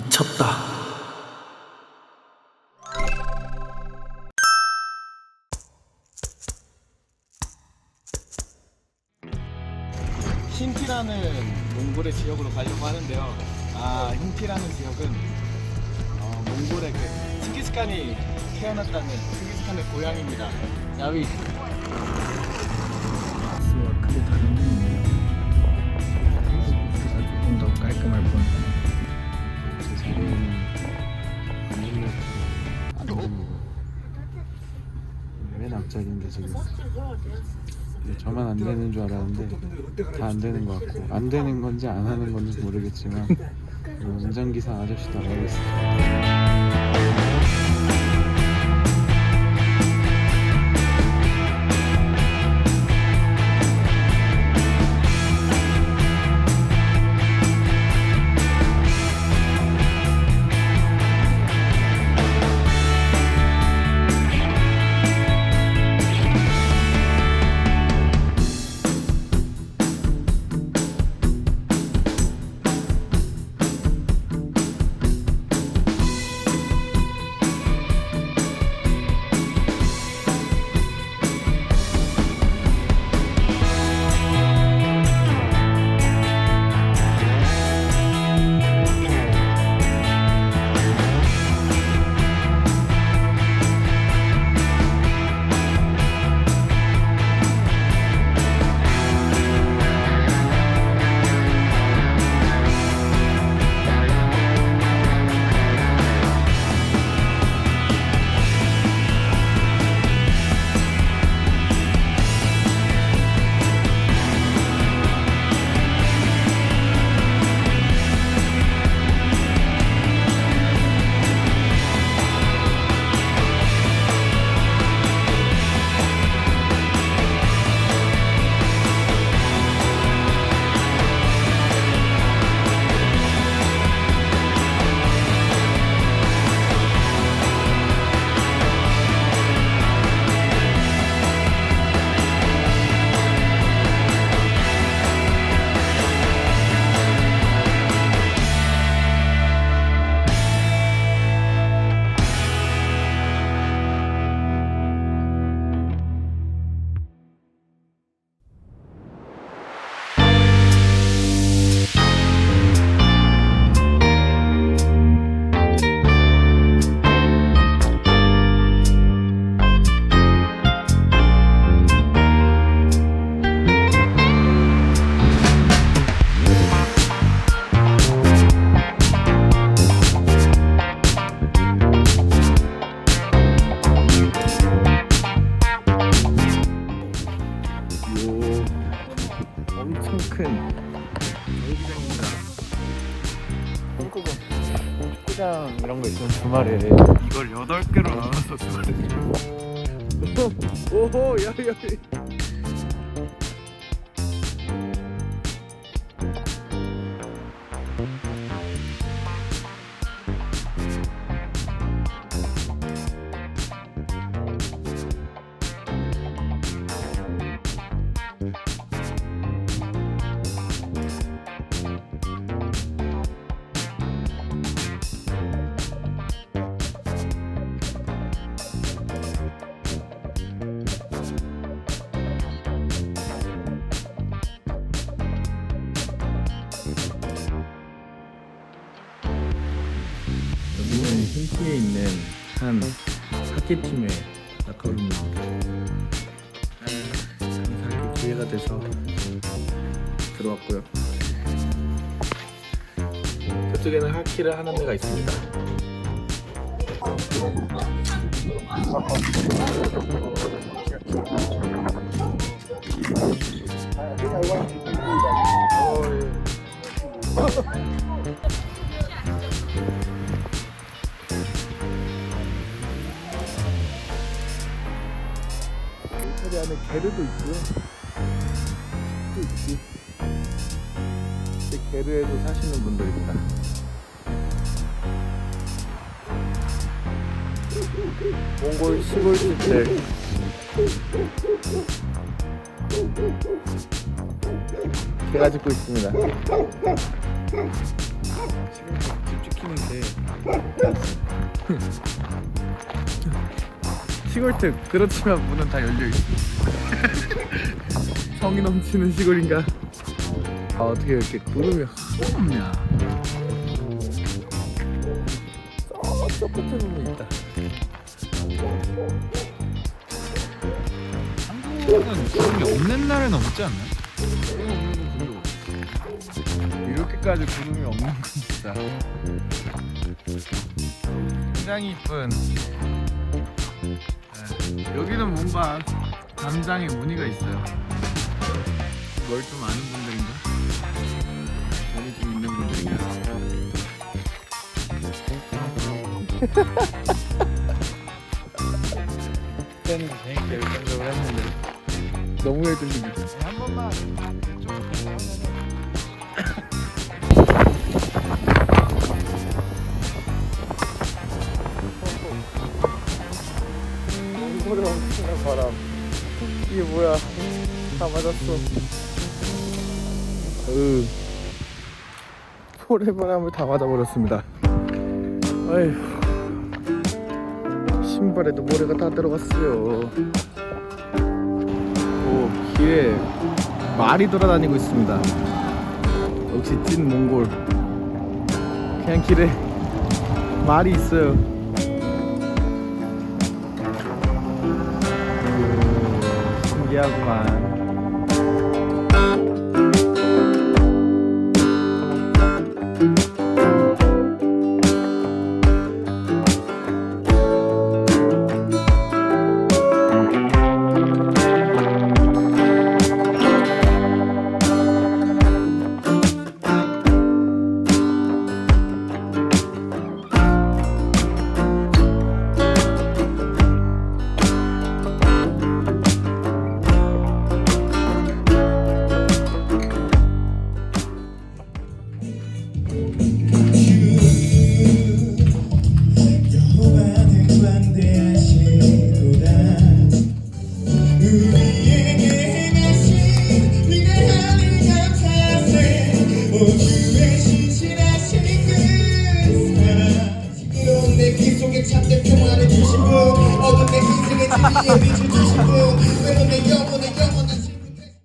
미쳤다. 힌티라는 몽골의 지역으로 가려고 하는데요. 힌티라는 지역은 몽골의 그 칭기스칸이 태어났다는 칭기스칸의 고향입니다. 야위. 수와 크게 다른 편이에요. 수가 조금 더 깔끔할 뿐. 제 자리는 안 됩니다. 맨 앞자리인데 지금. 저만 안 되는 줄 알았는데 다 안 되는 것 같고, 안 되는 건지 안 하는 건지 모르겠지만 운전기사 아저씨도 안 하고 있어요. 엄청 큰 경기장입니다. 한국은 축구장 이런 거 있으면 주말에 이걸 8개로 나눠서 주말에 오호 야야야. 여기는 힌티에 있는 한 하키팀의 라커룸입니다. 감사하게 기회가 돼서 들어왔고요. 저쪽에는 하키를 하는 데가 있습니다. 이 안에 게르도 있고요. 또 있지. 게르에도 사시는 분들입니다. 몽골 시골집들. 개가 짖고 있습니다. 집 지키는데 시골특 그렇지만 문은 다 열려있어. 성이 넘치는 시골인가? 아 어떻게 이렇게 구름이 하나도 없냐. 저 끝에 보면 있다. 한국은 구름이 없는 날은 없지 않나요? 이렇게까지 구름이 없는 건 진짜 굉장히 이쁜. 네, 여기는 뭔가 담장에 무늬가 있어요. 뭘 좀 아는 분들인가? 돈이 좀 있는 분들인가? 그때는 재밌게 열정적으로 했는데 너무 해들리네. 한 번만 이쪽으로 하면은 소리 엄청난 바람. 이게 뭐야? 다 맞았어. 소래바람을 다 맞아버렸습니다. 아휴, 신발에도 모래가 다 들어갔어요. 오, 길에 말이 돌아다니고 있습니다. 역시 찐 몽골. 그냥 길에 말이 있어요. 신기하구만.